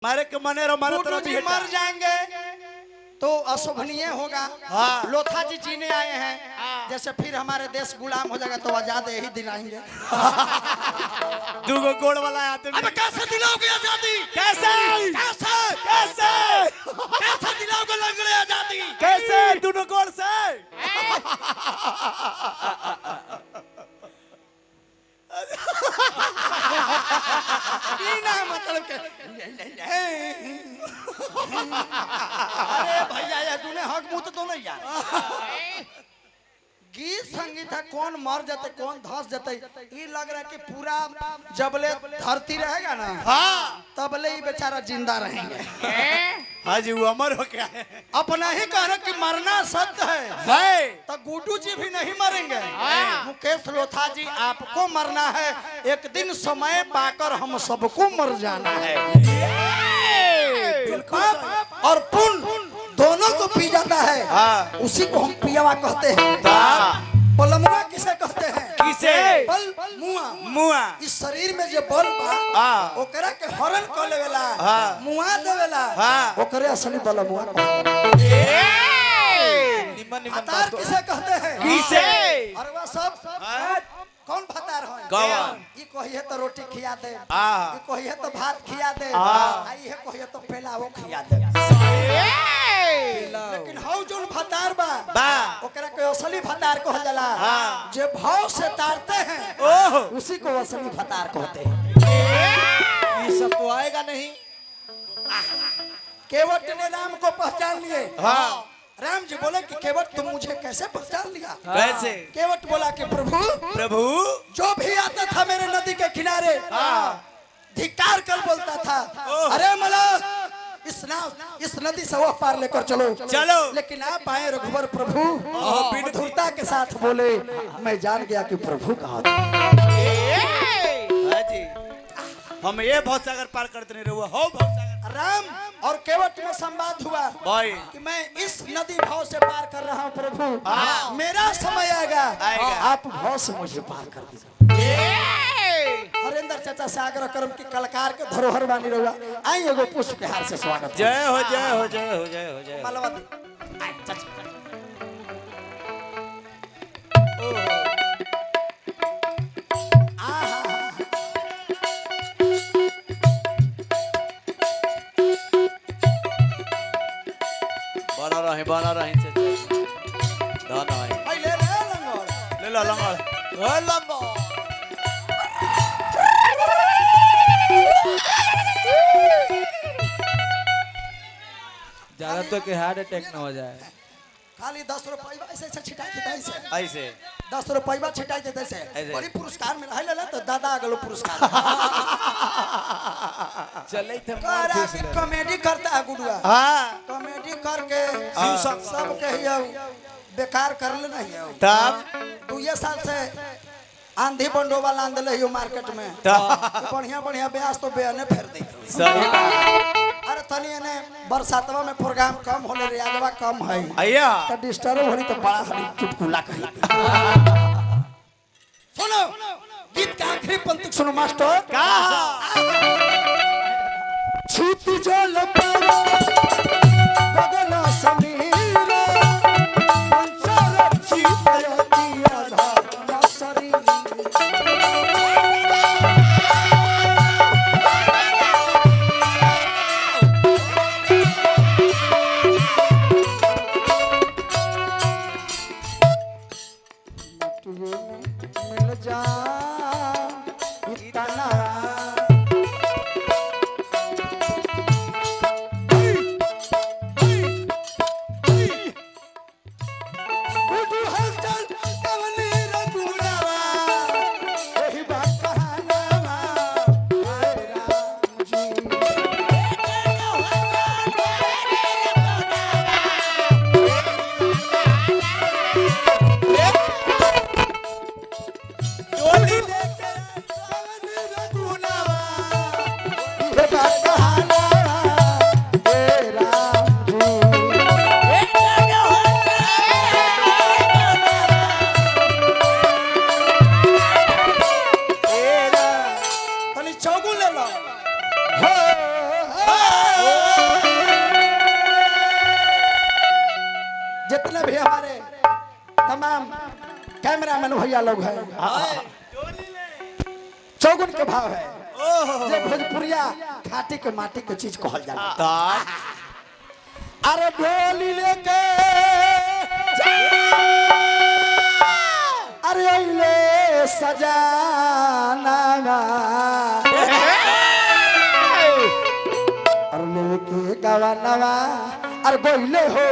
मारे के मने रो मारे तरफ जी मर जाएंगे तो अशोभनीय होगा। हाँ। लोथा जी जीने आए हैं, जैसे फिर हमारे देश गुलाम हो जाएगा तो आजाद यही दिलाएंगे। दूगो गोड़ वाला आदमी। अब कैसे दिलाओगे आजादी? कैसे कैसे कैसे कैसे दिलाओगे लंगड़े आजादी? कैसे दोनों गोड़ से ना मतलब के अरे भैया ये तूने हक मुंह तो नहीं यार। गीत संगीत है, कौन मर जाते कौन धंस जाते, ये लग रहा है कि पूरा जबले धरती रहेगा ना हाँ तबले ही बेचारा जिंदा रहेंगे। हाँ जी वो अमर हो गया है। अपना ही कह रहे कि मरना सत्य है तो गुड्डू जी भी नहीं मरेंगे। मुकेश लोथा जी आपको मरना है, एक दिन समय पाकर हम सबको मर जाना है। पाप और पुण्य दोनों को पी जाता है। हाँ। उसी को हम पियावा कहते हैं। बलमुआ किसे कहते हैं? किसे? बल मुआ। मुआ। इस शरीर में जो बल बा हाँ। ओकरा के हरण कर लेवेला, हाँ। मुआ देवेला, हाँ। ओकरे असली बलमुआ कहते हैं। भतार किसे कहते हैं? किसे? अरे वह सब कौन भतार है? कौन? ये कहिए तो रोटी खिया दे, हाँ। ये कहिए तो भात खिया दे, हाँ। आई है कहिए तो पेलावो खिया दे। लेकिन हाउ जोन भतार बा ओकरा के असली भतार कहल जाला। हाँ। जे भाव से तारते हैं ओह उसी को असली भतार कहते हैं। ये सब तो आएगा नहीं। केवट ने राम को पहचान लिए। हाँ। राम जी बोले कि केवट तुम मुझे कैसे पहचान लिया? कैसे? केवट बोला कि प्रभु प्रभु जो भी आता था मेरे नदी के किनारे धिक्कार कर बोलता था, अरे मला इस नदी से वह पार लेकर चलो चलो। लेकिन आप आए रघुवर प्रभु मधुरता के साथ बोले, मैं जान गया कि प्रभु कहाँ था। हाँ जी हम ये बहुत सागर पार करते नहीं रहुआ हो बहुत सागर। राम और केवट में संवाद हुआ भाई कि मैं इस नदी भाव से पार कर रहा हूँ प्रभु, मेरा समय आएगा आप भाव से मुझे पार कर दीजिए। हरेंद्र चाचा से आग्रह करम की कलाकार के धरोहर बानी रहुआ, आई एगो पुष्प हार से स्वागत। जय हो जय हो जय हो जय हो जय मालवती आई चाचा। बना रहे धन है आई ले ले लंगोर ले लो लंगड़ लंबो ज्यादा तो कि हार्ट अटैक न हो जाए। खाली 10 रुपया ऐसे ऐसे छिटाई देते ऐसे ऐसे 10 रुपया छिटाई देते ऐसे ऐसे। बड़ी पुरस्कार मिला है ले तो दादा अगलो पुरस्कार। चले थे करा कि कॉमेडी करता है गुडुआ, हाँ कॉमेडी करके हाँ। सब कहियो बेकार कर ले नहीं हो। तब 2 साल से आंधी बंडो वाला आंदे ले मार्केट में बढ़िया बढ़िया ब्याज तो बेने फेर दी। सही अरे तनी ने बरसातवा में प्रोग्राम कम होले रियाजवा कम है भैया तो डिस्टर्ब होली तो बड़ा हरी चुटकुला कही। सुनो गीत का आखिरी पंक्ति सुनो मास्टर। छूट जल पर बगल समीर पंचर चितयतिया धाम शरीर। मिल जा इतना तमाम कैमरामैन भैया लोग हैं। चौगुन के भाव है जे भोजपुरिया घाटी के माटी के चीज कहल जाला। अरे ढोली लेके अरे अइले सजाना और लेके गवानवा अरे बोले हो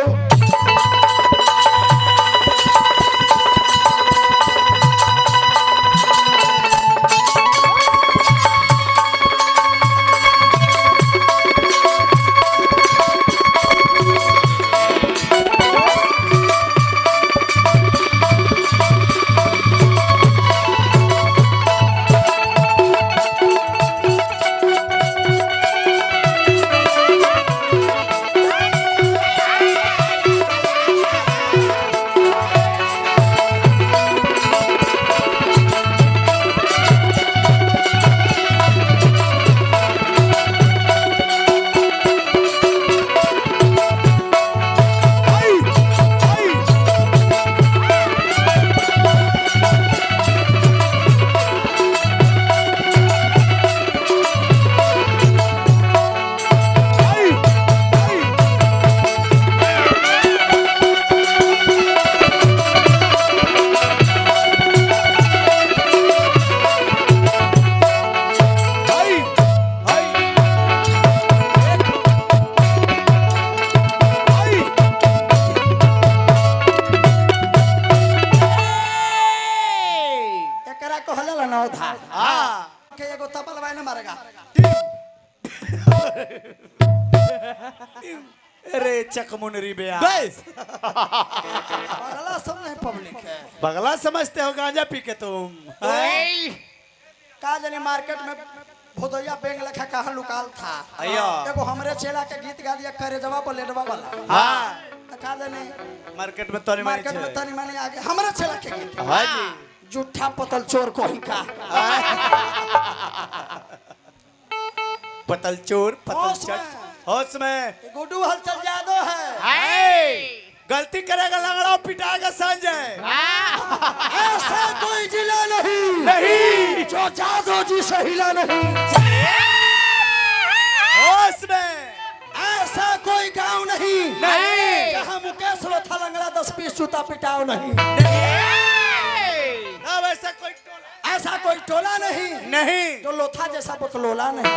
अरे चकमुनरी बया बगला सब नहीं पब्लिक है। बगला समझते हो गांजा पी के तुम। का जाने मार्केट में भोदइया बैंक लेखा कहाँ लुकाल था। एगो हमरे चेला के गीत गा दिया करे जवाब लेडवा वाला। हाँ का जाने मार्केट में तनी माने आगे हमरे चेला के गीत। हाँ जी जूठा पतल चोर कोही का पतल चोर पतल चट होश में गुड्डू हलचल यादव है। गलती करेगा लंगड़ा पिटाएगा संजय। ऐसा कोई जिला नहीं जो जादव जी से हिला नहीं। होश में ऐसा कोई गांव नहीं जहाँ मुकेश लोथा लंगड़ा 10-20 जूता पिटाओ नहीं। अब ऐसा कोई टोला नहीं तो लोथा जैसा बकलोला नहीं।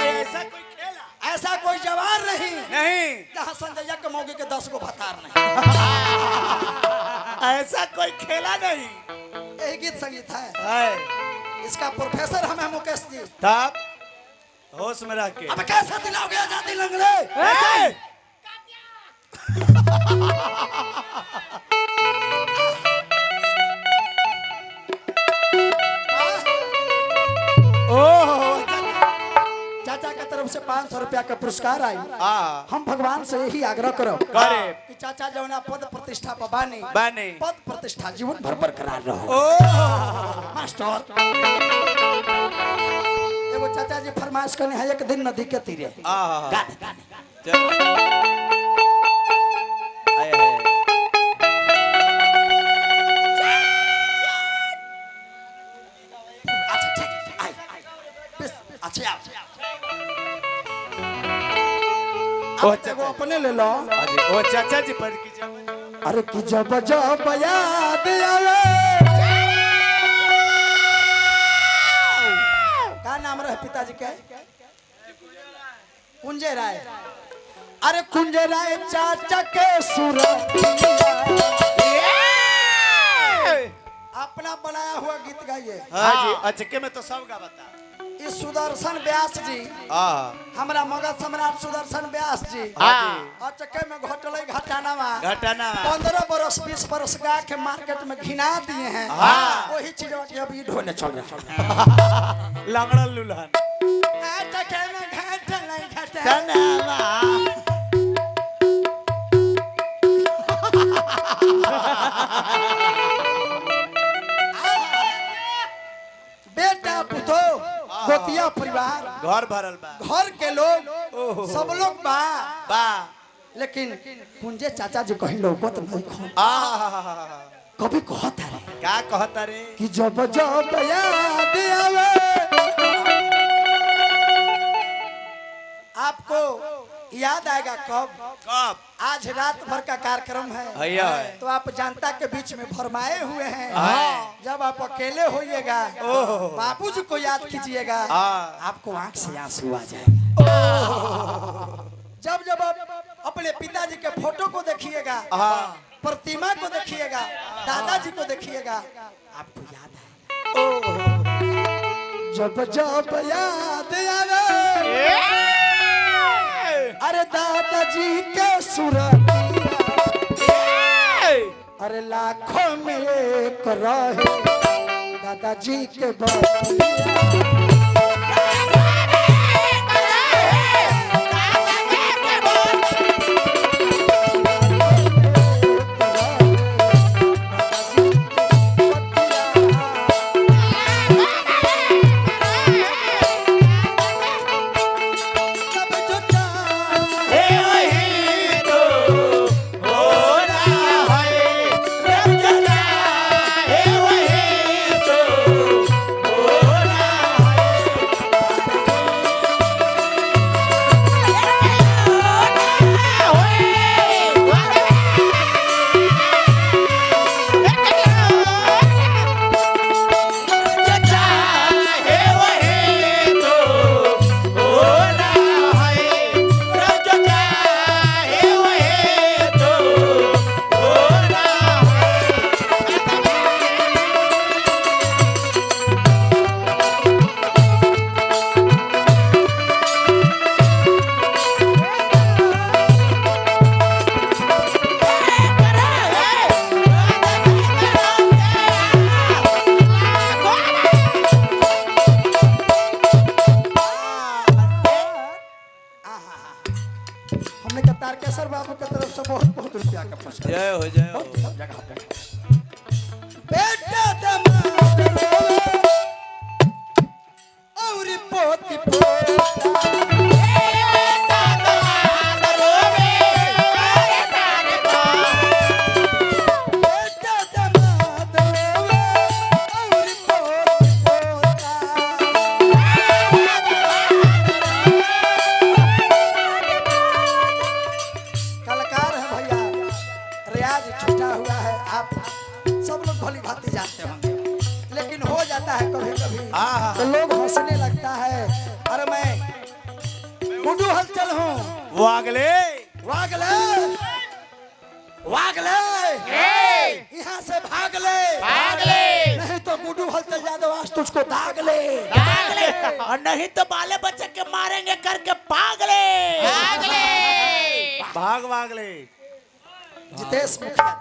ऐसा कोई खेला ऐसा कोई जवार नहीं जहाँ संजय के मौके के 10 गो भतार नहीं। ऐसा कोई खेला नहीं। यही गीत संगीत है। इसका प्रोफेसर हमें मुकेश जी। तब होश में रह के अब कैसे दिलाओगे आजादी लंगड़े। चाचा के तरफ से 500 रुपया का पुरस्कार आई। हम भगवान से यही आग्रह करो कि चाचा जौना पद प्रतिष्ठा पर बानी पद प्रतिष्ठा जीवन भर बरकरार रहो। मास्टर एगो चाचा जी फरमाइश करने है एक दिन नदी के तीरे गाने। वो अपने ले लो। वो चाचा जी पर की जब अरे कि जब जब याद आवे। क्या नाम रहे पिताजी के? कुंजे राय। अरे कुंजे राय चाचा के अपना बनाया हुआ गीत गाइए। हाँ जी अचके में तो सब गा बता। इस सुदर्शन व्यास जी हमारा मगध सम्राट सुदर्शन व्यास जी अचके में घोटले घटाना 15 बरस 20 बरस गा के मार्केट में घिना दिए हैं। वही चीज के अभी ढोने चल रहा लंगड़ा लुल्हन अचके में घटले घटाना बेटा पुतो गोतिया परिवार घर भरल बा घर के लोग सब लोग बा बा लेकिन कुंजे चाचा जी कहीं लोगों तो नहीं खो कभी कहता रे क्या कहता रे? कि जब जब याद आवे आपको याद आएगा कब? कब? आज रात भर का कार्यक्रम है भैया तो आप जनता के बीच में फरमाए हुए हैं। हाँ। जब आप अकेले होइएगा बाबूजी को याद कीजिएगा हाँ। आपको आंख से आंसू आ जाएगा। जब जब आप अपने पिताजी के फोटो को देखिएगा हाँ। प्रतिमा को देखिएगा दादाजी को देखिएगा आपको याद आएगा। जब जब याद आवे अरे दादाजी के सुरतिया अरे लाखों में एक रहे दादाजी के बतिया। हमने कहा तारकेश्वर बाबू की तरफ से बहुत बहुत रुपया का पुरस्कार। जय हो जय हो। बेटा दमाद रोवे और पोती पोता बेटा दमाद रोवे और पोती पोता कलाकार है भैया रियाज छूटा हुआ है आप सब लोग भली भांति जानते होंगे लेकिन हो जाता है कभी कभी हाँ। तो लोग हंसने लगता है। अरे मैं गुड्डू हलचल हूँ वागले वागले वागले यहाँ से भाग ले नहीं तो गुड्डू हलचल यादव आज तुझको दाग ले और नहीं तो बाले बच्चे के मारेंगे करके पागले भाग वागले। जितेश मुखिया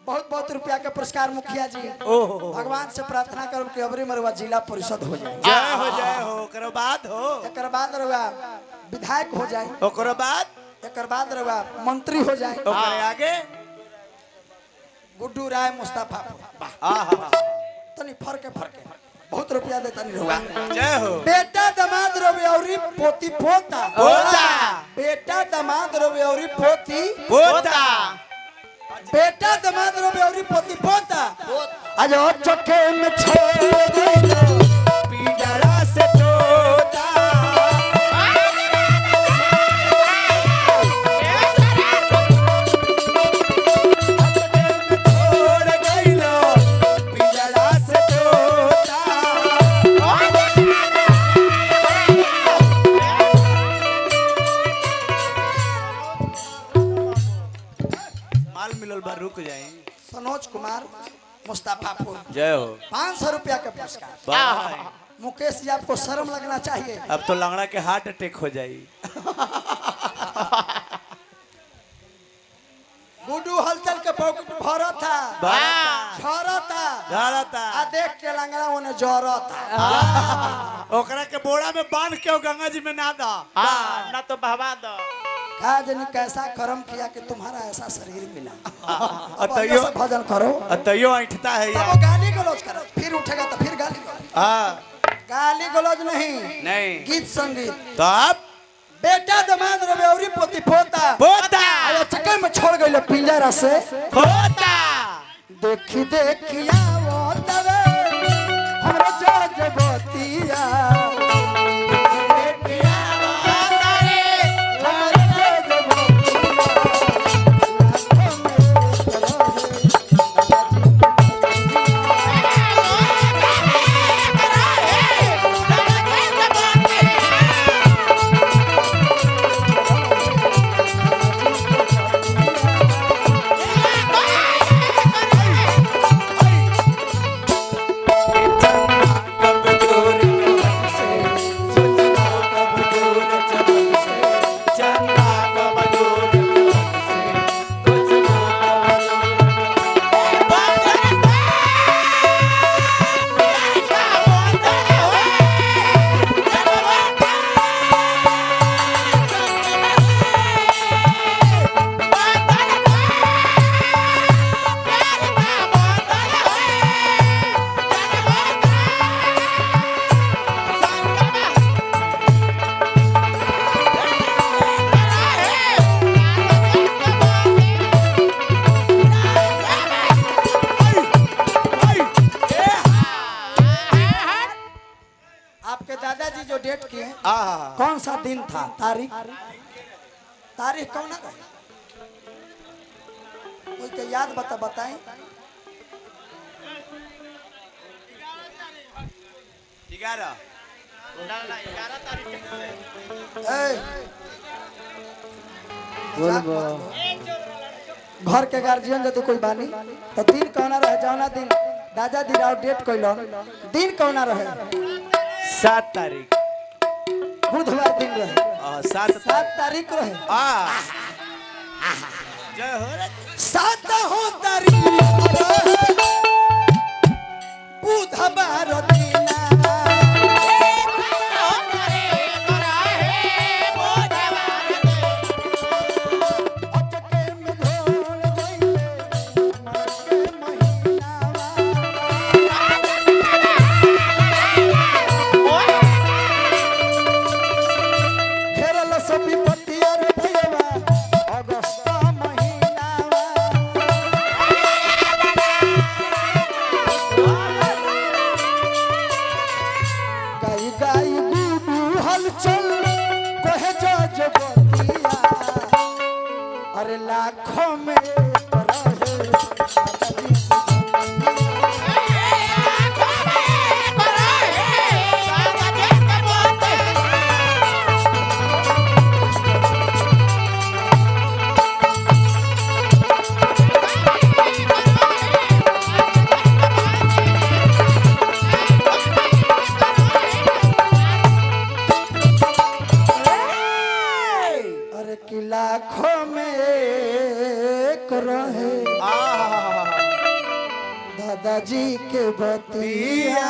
बहुत बहुत रुपया का पुरस्कार मुखिया जी। भगवान से प्रार्थना करो कि अबरी मरवा जिला परिषद हो जाए। जय हो जय हो। ओकरो बाद हो एकर बाद रवा विधायक हो जाए। ओकरो बाद एकर बाद रवा मंत्री हो जाए। ओकरे आगे गुड्डू राय मुस्तफा आहा तनी फरके बहुत रुपया दे तनी रवा। जय हो। बेटा दामाद रवे औरी पोती पोता पोता। बेटा दामाद रवे औरी पोती पोता बेटा दामाद रवे औरी पोती पोता आज चक्के में छोड़ देना पिंजरा से तोता छोड़ गइलो पिंजरा से तोता। माल मिलल बा रुक जाए। सनोज कुमार मुस्तफापुर जय हो। 500 रुपया का पुरस्कार। भाई मुकेश जी आपको शर्म लगना चाहिए। अब तो लंगड़ा के हार्ट अटैक हो जाई। गुड्डू हलचल के पॉकेट भरा था झरा था झाड़ता आ देख के लंगड़ा ओने जरा था। ओकरा के बोरा में बांध के गंगा जी में ना दा। ना तो बहवा दो कहा जनी कैसा कर्म किया कि तुम्हारा ऐसा शरीर मिला। अब अतइयो ऐसा भजन करो अतइयो ऐठता है तब यार। वो गाली गलौज करो फिर उठेगा तो फिर गाली गलौज। हाँ गाली गलौज नहीं नहीं गीत संगीत। तो अब बेटा दामाद रवे औरी पोती पोता पोता आया चक्कर में छोड़ गइले पिंजरा से पोता देखी देखिया वो तवे हमरा जजबतिया देखिया वो तवे हमरा आपके दादाजी जो डेट किए कौन सा दिन था? तारीख तारीख कौन है? कोई के याद बताएं। 11 घर के गार्जियन यदि कोई बानी तो दिन कौना रहे? जौना दिन दादाजी राव डेट कैलन दिन कौना रहे? 7 तारीख बुधवार दिन रहे। 7 तारीख रहे। जय हो रे 7 हो तारीख रहे बुधवार दिन अरे लाखों में लाखों में एक रहे दादाजी के बतिया।